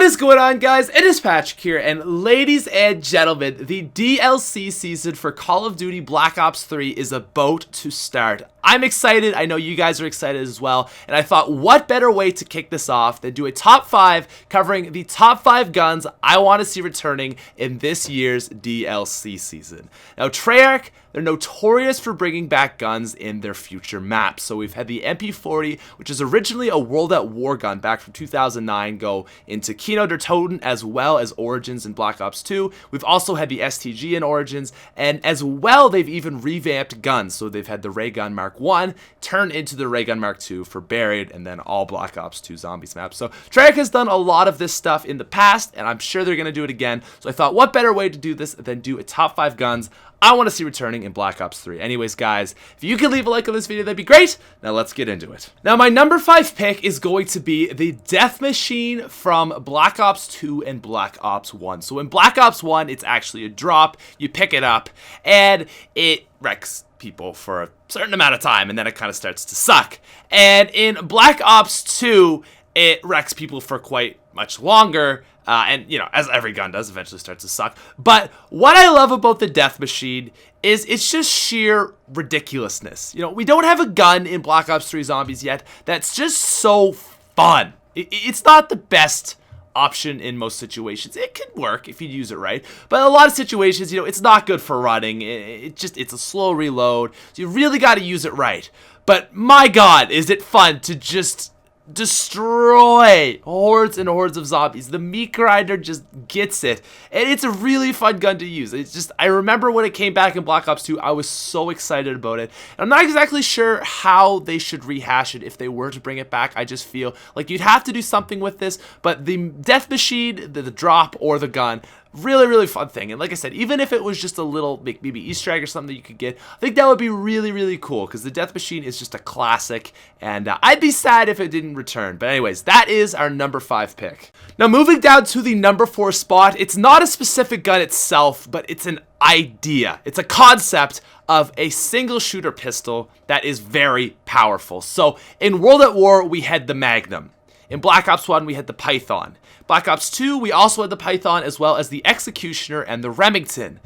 is going on, guys? It is Patrick here, and ladies and gentlemen, the DLC season for Call of Duty Black Ops 3 is about to start. I'm excited, I know you guys are excited as well, and I thought what better way to kick this off than do a top 5 covering the top 5 guns I want to see returning in this year's DLC season. Now, Treyarch, they're notorious for bringing back guns in their future maps. So we've had the MP40, which is originally a World at War gun back from 2009, go into Kino der Toten as well as Origins in Black Ops 2. We've also had the STG in Origins, and as well, they've even revamped guns. So they've had the Raygun Mark 1 turn into the Raygun Mark 2 for Buried, and then all Black Ops 2 Zombies maps. So Treyarch has done a lot of this stuff in the past, and I'm sure they're going to do it again. So I thought, what better way to do this than do a top 5 guns I want to see returning in Black Ops 3. Anyways, guys, if you could leave a like on this video, that'd be great. Now let's get into it. Now, my number 5 pick is going to be the Death Machine from Black Ops 2 and Black Ops 1. So in Black Ops 1, it's actually a drop. You pick it up, and it wrecks people for a certain amount of time, and then it kind of starts to suck. And in Black Ops 2, it wrecks people for quite much longer. And, you know, as every gun does, eventually starts to suck. But what I love about the Death Machine is it's just sheer ridiculousness. You know, we don't have a gun in Black Ops 3 Zombies yet that's just so fun. It's not the best option in most situations. It can work if you use it right. But in a lot of situations, you know, it's not good for running. It's a slow reload. So you really got to use it right. But my God, is it fun to just destroy hordes and hordes of zombies. The meat grinder just gets it, and it's a really fun gun to use. It's just, I remember when it came back in Black Ops 2, I was so excited about it. And I'm not exactly sure how they should rehash it if they were to bring it back. I just feel like you'd have to do something with this, but the Death Machine, the drop, or the gun, really fun thing. And like I said, even if it was just a little maybe Easter egg or something that you could get, I think that would be really cool, because the Death Machine is just a classic, and I'd be sad if it didn't return. But anyways, that is our number 5 pick. Now, moving down to the number 4 spot, it's not a specific gun itself, but it's an idea. It's a concept of a single shooter pistol that is very powerful. So in World at War, we had the Magnum. In Black Ops 1, we had the Python. Black Ops 2, we also had the Python, as well as the Executioner and the Remington.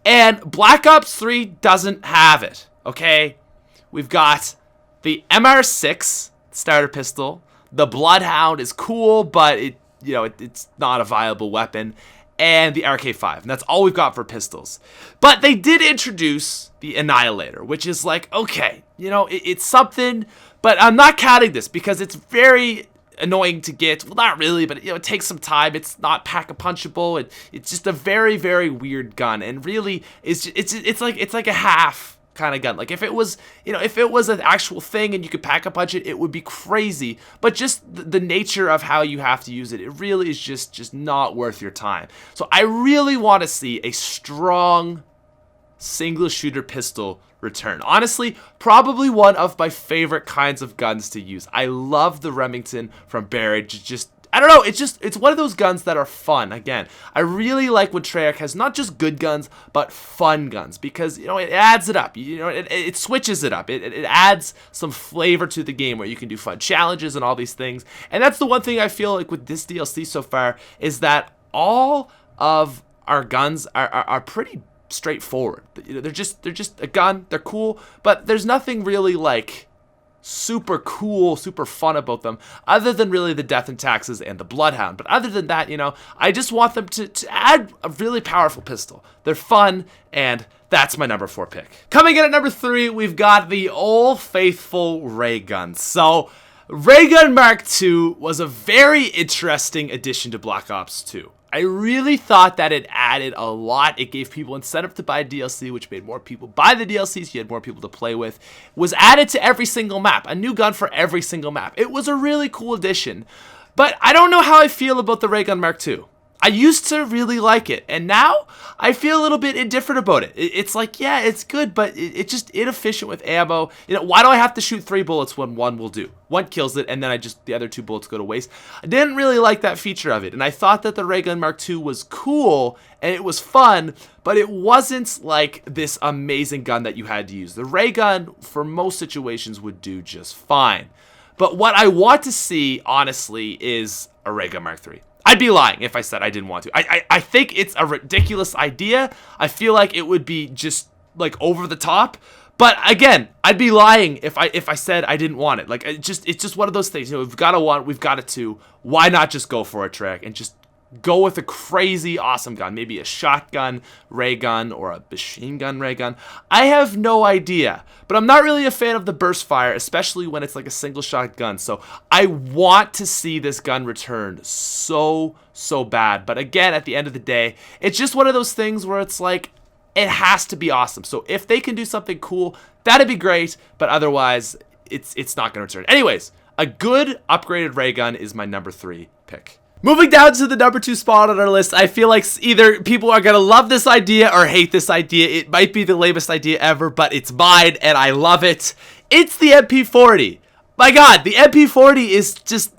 And Black Ops 3 doesn't have it, okay? We've got the MR6 starter pistol. The Bloodhound is cool, but it's not a viable weapon. And the RK5, and that's all we've got for pistols. But they did introduce the Annihilator, which is like, okay, it's something, but I'm not counting this because it's very annoying to get. Well, not really, but it takes some time. It's not pack-a-punchable. It's just a very weird gun, and really it's like a half kind of gun. Like if it was an actual thing and you could pack-a-punch it, it would be crazy. But just the nature of how you have to use it, it really is just not worth your time. So I really want to see a strong single shooter pistol return. Honestly, probably one of my favorite kinds of guns to use. I love the Remington from Buried. I don't know, it's one of those guns that are fun. Again, I really like when Treyarch has not just good guns, but fun guns, because, it adds it up. It switches it up. It adds some flavor to the game where you can do fun challenges and all these things. And that's the one thing I feel like with this DLC so far, is that all of our guns are pretty straightforward. They're just a gun. They're cool, but there's nothing really like super cool, super fun about them, other than really the Death and Taxes and the Bloodhound. But other than that, I just want them to add a really powerful pistol. They're fun, and that's my number 4 pick. Coming in at number 3, we've got the old faithful Raygun. So Raygun Mark II was a very interesting addition to Black Ops 2. I really thought that it added a lot. It gave people incentive to buy DLC, which made more people buy the DLC, so you had more people to play with. It was added to every single map, a new gun for every single map. It was a really cool addition. But I don't know how I feel about the Raygun Mark II. I used to really like it, and now I feel a little bit indifferent about it. It's like, yeah, it's good, but it's just inefficient with ammo. Why do I have to shoot 3 bullets when 1 will do? 1 kills it, and then the other 2 bullets go to waste. I didn't really like that feature of it, and I thought that the Raygun Mark II was cool, and it was fun, but it wasn't like this amazing gun that you had to use. The Raygun, for most situations, would do just fine. But what I want to see, honestly, is a Raygun Mark III. I'd be lying if I said I didn't want to. I think it's a ridiculous idea. I feel like it would be just like over the top. But again, I'd be lying if I said I didn't want it. Like it's just one of those things. You know, we've got a want, we've got a two. Why not just go for a trick and just go with a crazy awesome gun? Maybe a shotgun Raygun or a machine gun Raygun. I have no idea. But I'm not really a fan of the burst fire, especially when it's like a single shot gun. So I want to see this gun returned so bad. But again, at the end of the day, it's just one of those things where it's like, it has to be awesome. So if they can do something cool, that'd be great. But otherwise, it's not going to return. Anyways, a good upgraded Raygun is my number 3 pick. Moving down to the number 2 spot on our list, I feel like either people are going to love this idea or hate this idea. It might be the lamest idea ever, but it's mine and I love it. It's the MP40. My God, the MP40 is just,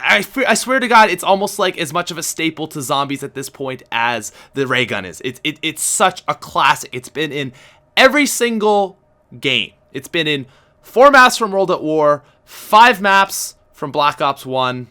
I swear to God, it's almost like as much of a staple to zombies at this point as the Raygun is. It's such a classic. It's been in every single game. It's been in 4 maps from World at War, 5 maps from Black Ops 1,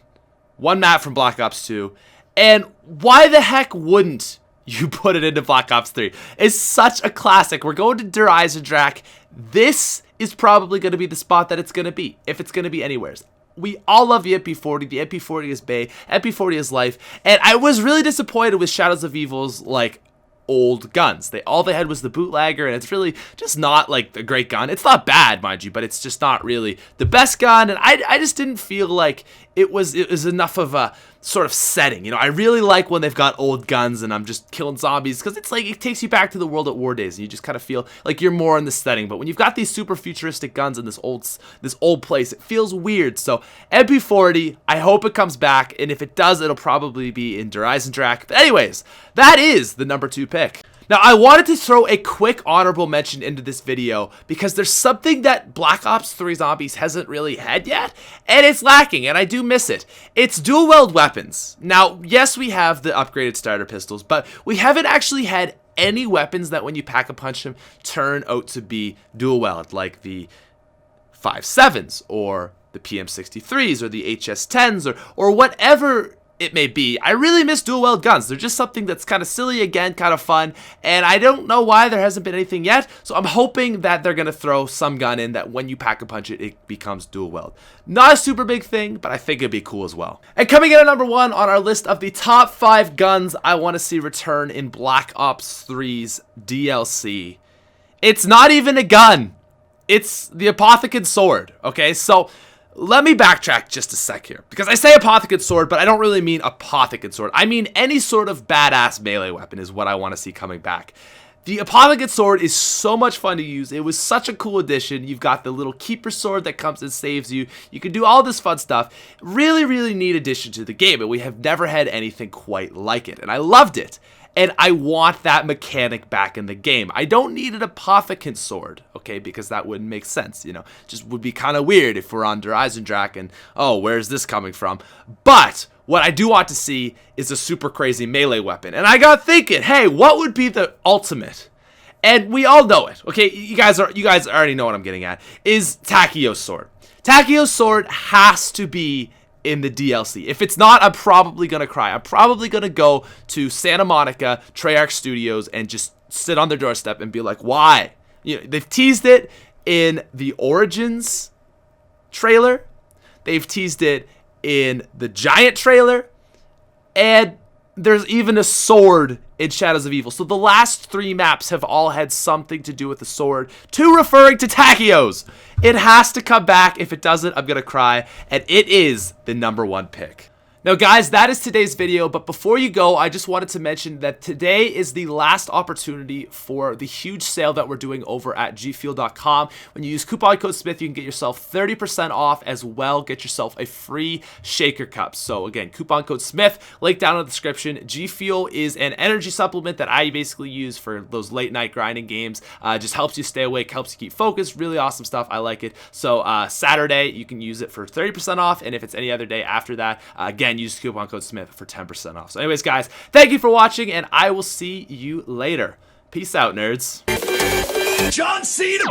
1 map from Black Ops 2, and why the heck wouldn't you put it into Black Ops 3? It's such a classic. We're going to Der Eisendrache. This is probably going to be the spot that it's going to be, if it's going to be anywhere. We all love the MP40. The MP40 is Bay. MP40 is life. And I was really disappointed with Shadows of Evil's, like, old guns. All they had was the bootlegger, and it's really just not like a great gun. It's not bad, mind you, but it's just not really the best gun. And I just didn't feel like it was enough of a sort of setting. You know, I really like when they've got old guns and I'm just killing zombies, because it's like it takes you back to the World at War days and you just kind of feel like you're more in the setting. But when you've got these super futuristic guns in this old place, it feels weird. So MP40, I hope it comes back, and if it does, it'll probably be in Der Eisendrache. But anyways, that is the number 2 pick. Now, I wanted to throw a quick honorable mention into this video because there's something that Black Ops 3 Zombies hasn't really had yet, and it's lacking, and I do miss it. It's dual-wield weapons. Now, yes, we have the upgraded starter pistols, but we haven't actually had any weapons that when you pack-a-punch them turn out to be dual-wield, like the 5.7s or the PM63s or the HS10s or whatever it may be. I really miss dual-wield guns. They're just something that's kind of silly, again, kind of fun, and I don't know why there hasn't been anything yet, so I'm hoping that they're going to throw some gun in that when you pack-a-punch it, it becomes dual-wield. Not a super big thing, but I think it'd be cool as well. And coming in at number 1 on our list of the top 5 guns I want to see return in Black Ops 3's DLC, it's not even a gun. It's the Apotheca Sword, okay? So let me backtrack just a sec here, because I say Apotheca Sword, but I don't really mean Apotheca Sword. I mean any sort of badass melee weapon is what I want to see coming back. The Apotheca Sword is so much fun to use. It was such a cool addition. You've got the little keeper sword that comes and saves you. You can do all this fun stuff. Really, really neat addition to the game, and we have never had anything quite like it, and I loved it. And I want that mechanic back in the game. I don't need an Apothecan Sword, okay, because that wouldn't make sense, you know. Just would be kind of weird if we're on Der Eisendrache and, oh, where's this coming from? But what I do want to see is a super crazy melee weapon. And I got thinking, hey, what would be the ultimate? And we all know it, okay? You guys already know what I'm getting at. Is Tachiyo's Sword. Tachiyo's Sword has to be in the DLC. If it's not, I'm probably gonna cry. I'm probably gonna go to Santa Monica, Treyarch Studios, and just sit on their doorstep and be like, why? You know, they've teased it in the Origins trailer. They've teased it in the Giant trailer. And there's even a sword in Shadows of Evil. So the last 3 maps have all had something to do with the sword, to referring to Tachiyo's. It has to come back. If it doesn't, I'm gonna cry. And it is the number 1 pick. Now guys, that is today's video, but before you go, I just wanted to mention that today is the last opportunity for the huge sale that we're doing over at gfuel.com. When you use coupon code SMITH, you can get yourself 30% off, as well get yourself a free shaker cup. So again, coupon code SMITH, link down in the description. G Fuel is an energy supplement that I basically use for those late night grinding games. Just helps you stay awake, helps you keep focused, really awesome stuff. I like it. So Saturday, you can use it for 30% off, and if it's any other day after that, again, use coupon code SMITH for 10% off. So anyways, guys, thank you for watching, and I will see you later. Peace out, nerds. John Cena!